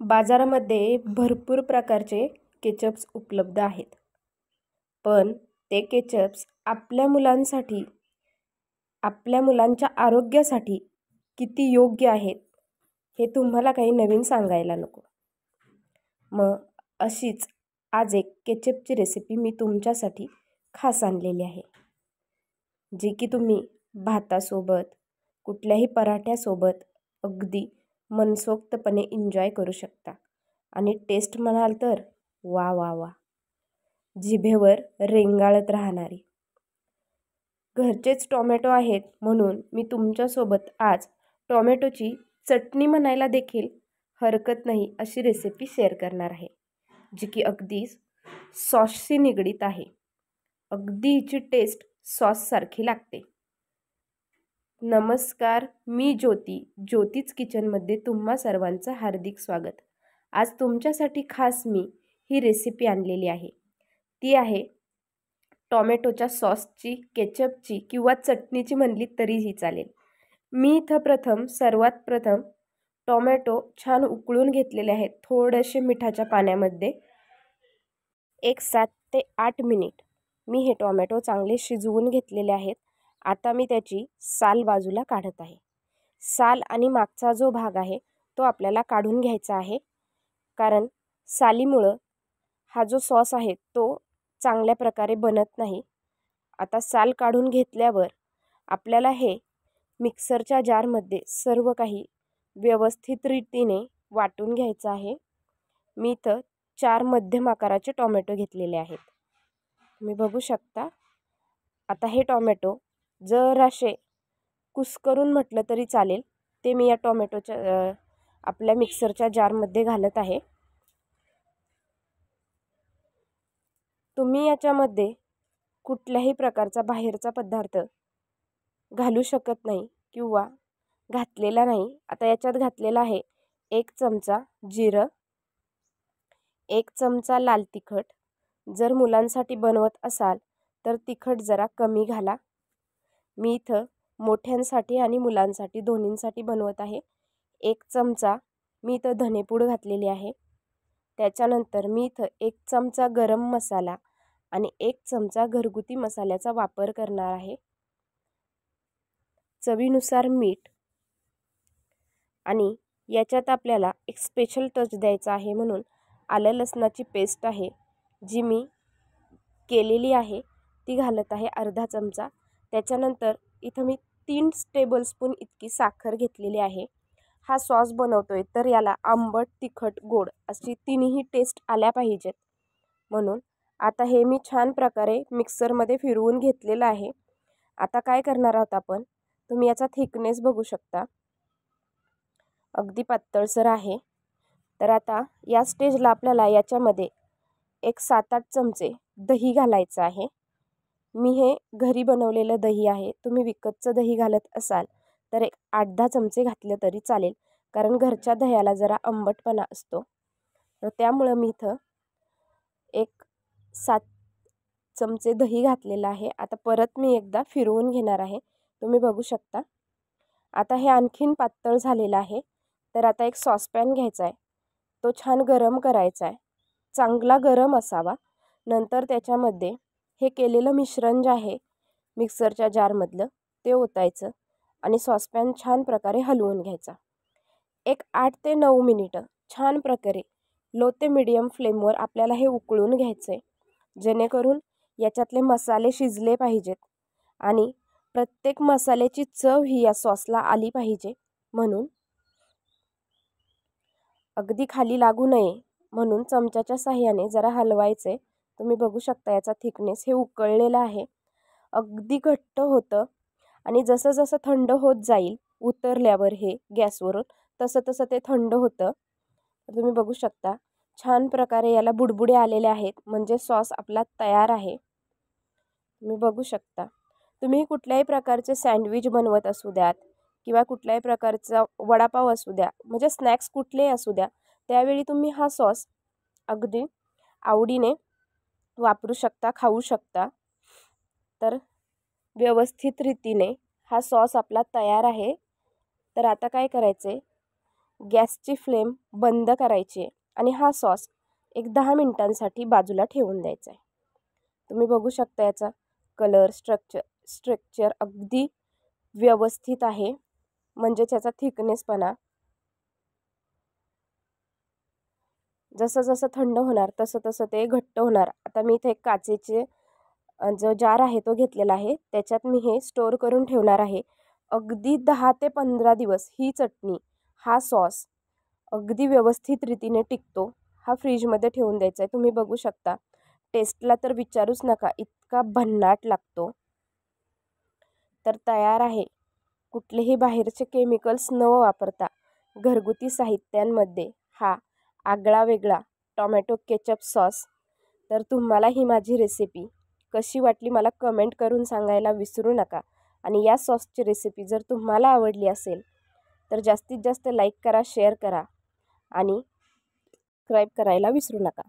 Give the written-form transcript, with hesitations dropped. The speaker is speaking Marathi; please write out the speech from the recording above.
बाजारामध्ये भरपूर प्रकारचे केचप्स उपलब्ध आहेत, पण ते केचप्स आपल्या मुलांसाठी, आपल्या मुलांच्या आरोग्यासाठी किती योग्य आहेत हे तुम्हाला काही नवीन सांगायला नको। मग अशीच आज एक केचपची रेसिपी मी तुमच्यासाठी खास आणलेली आहे, जी की तुम्ही भातासोबत, कुठल्याही पराठ्यासोबत अगदी मनसोक्तपणे एन्जॉय करू शकता। आणि टेस्ट म्हणाल तर वा वा वा, जिभेवर रेंगाळत राहणारी। घरचेच टोमॅटो आहेत म्हणून मी तुमच्यासोबत आज टोमॅटोची चटणी म्हणायला देखील हरकत नाही अशी रेसिपी शेअर करणार आहे, जी की अगदी सॉसशी निगडीत आहे। अगदी हिची टेस्ट सॉससारखी लागते। नमस्कार, मी ज्योतीच किचनमध्ये तुम्हा सर्वांचं हार्दिक स्वागत। आज तुमच्यासाठी खास मी ही रेसिपी आणलेली आहे, ती आहे टोमॅटोच्या सॉसची, केचपची किंवा चटणीची म्हणली तरीही चालेल। मी इथं सर्वात प्रथम टोमॅटो छान उकळून घेतलेले आहेत, थोडेसे मिठाच्या पाण्यामध्ये। 7 ते 8 मिनिट मी हे टोमॅटो चांगले शिजवून घेतलेले आहेत। आता मी त्याची साल बाजूला काढत आहे। साल आणि मागचा जो भाग आहे तो आपल्याला काढून घ्यायचा आहे, कारण सालीमुळं हा जो सॉस आहे तो चांगल्या प्रकारे बनत नाही। आता साल काढून घेतल्यावर आपल्याला हे मिक्सरच्या जारमध्ये सर्व काही व्यवस्थित रीतीने वाटून घ्यायचं आहे। मी इथं 4 मध्यम आकाराचे टोमॅटो घेतलेले आहेत, तुम्ही बघू शकता। आता हे टोमॅटो जराशे कुस्करून म्हटलं तरी चालेल, ते मी या टोमॅटोच्या आपल्या मिक्सरच्या जारमध्ये घालत आहे। तुम्ही याच्यामध्ये कुठल्याही प्रकारचा बाहेरचा पदार्थ घालू शकत नाही किंवा घातलेला नाही। आता याच्यात घातलेला आहे 1 चमचा जिरं, 1 चमचा लाल तिखट। जर मुलांसाठी बनवत असाल तर तिखट जरा कमी घाला। मी इथं मोठ्यांसाठी आणि मुलांसाठी दोन्हींसाठी बनवत आहे। 1 चमचा मी इथं धनेपूड घातलेली आहे। त्याच्यानंतर मी इथं 1 चमचा गरम मसाला आणि 1 चमचा घरगुती मसाल्याचा वापर करणार आहे। चवीनुसार मीठ, आणि याच्यात आपल्याला एक स्पेशल टच द्यायचा आहे म्हणून आलं लसणाची पेस्ट आहे, जी मी केलेली आहे ती घालत आहे अर्धा चमचा। त्याच्यानंतर इथं मी 3 टेबलस्पून इतकी साखर घेतलेली आहे। हा सॉस बनवतोय तर याला आंबट, तिखट, गोड अशी तिन्ही टेस्ट आल्या पाहिजेत, म्हणून आता हे मी छान प्रकारे मिक्सरमध्ये फिरवून घेतलेलं आहे। आता काय करणार आहोत आपण, तुम्ही याचा थिकनेस बघू शकता, अगदी पातळसर आहे। तर आता या स्टेजला आपल्याला याच्यामध्ये एक 7-8 चमचे दही घालायचं आहे। मी हे घरी बनवलेलं दही आहे, तुम्ही विकतचं दही घालत असाल तर एक 8-10 चमचे घातले तरी चालेल, कारण घरच्या दह्याला जरा आंबटपणा असतो। तर त्यामुळं मी इथं एक 7 चमचे दही घातलेलं आहे। आता परत मी एकदा फिरवून घेणार आहे, तुम्ही बघू शकता। आता हे आणखीन पातळ झालेलं आहे, तर आता एक सॉसपॅन घ्यायचा आहे, तो छान गरम करायचा आहे, चांगला गरम असावा। नंतर त्याच्यामध्ये हे केलेलं मिश्रण जे आहे मिक्सरच्या जारमधलं ते ओतायचं आणि सॉसपॅन छान प्रकारे हलवून घ्यायचा। एक 8 ते 9 मिनिटं छान प्रकारे लो ते मीडियम फ्लेमवर आपल्याला हे उकळून घ्यायचं आहे, जेणेकरून याच्यातले मसाले शिजले पाहिजेत आणि प्रत्येक मसाल्याची चव ही या सॉसला आली पाहिजे, म्हणून अगदी खाली लागू नये म्हणून चमच्याच्या साहाय्याने जरा हलवायचे। तुम्ही बघू शकता याचा थिकनेस, हे उकळलेलं आहे, अगदी घट्ट होतं आणि जसं जसं थंड होत जाईल उतरल्यावर हे गॅसवरून, तसं तसं ते थंड होतं। तुम्ही बघू शकता छान प्रकारे याला बुडबुडे आलेले आहेत, म्हणजे सॉस आपला तयार आहे। तुम्ही बघू शकता, तुम्ही कुठल्याही प्रकारचे सँडविच बनवत असू द्यात किंवा कुठल्याही प्रकारचा वडापाव असू द्या, म्हणजे स्नॅक्स कुठलेही असू द्या, त्यावेळी तुम्ही हा सॉस अगदी आवडीने वापरू शकता, खाऊ शकता। तर व्यवस्थित रीतीने हा सॉस आपला तयार आहे। तर आता काय करायचे, गॅसची फ्लेम बंद करायची आणि हा सॉस एक 10 मिनिटांसाठी बाजूला ठेवून द्यायचा आहे. तुम्ही बघू शकता याचा कलर, स्ट्रक्चर अगदी व्यवस्थित आहे, म्हणजे त्याचा थिकनेसपणा. जसं जसं थंड होणार तसं तसं ते घट्ट होणार. आता मी इथे एक काचेचे जो जार आहे तो घेतलेला आहे, त्याच्यात मी हे स्टोअर करून ठेवणार आहे. अगदी 10 ते 15 दिवस ही चटणी, हा सॉस अगदी व्यवस्थित रीतीने टिकतो. हा फ्रीजमध्ये ठेवून द्यायचा आहे. तुम्ही बघू शकता, टेस्टला तर विचारूच नका, इतका भन्नाट लागतो. तर तयार आहे. कुठलेही बाहेरचे केमिकल्स न वापरता घरगुती साहित्यांमध्ये हा आगळा वेगळा टोमॅटो केचप सॉस. तर तुम्हाला ही माझी रेसिपी कशी वाटली मला कमेंट करून सांगायला विसरू नका. आणि या सॉसची रेसिपी जर तुम्हाला आवडली असेल तर जास्तीत जास्त लाईक करा, शेअर करा आणि सबस्क्राईब करायला विसरू नका.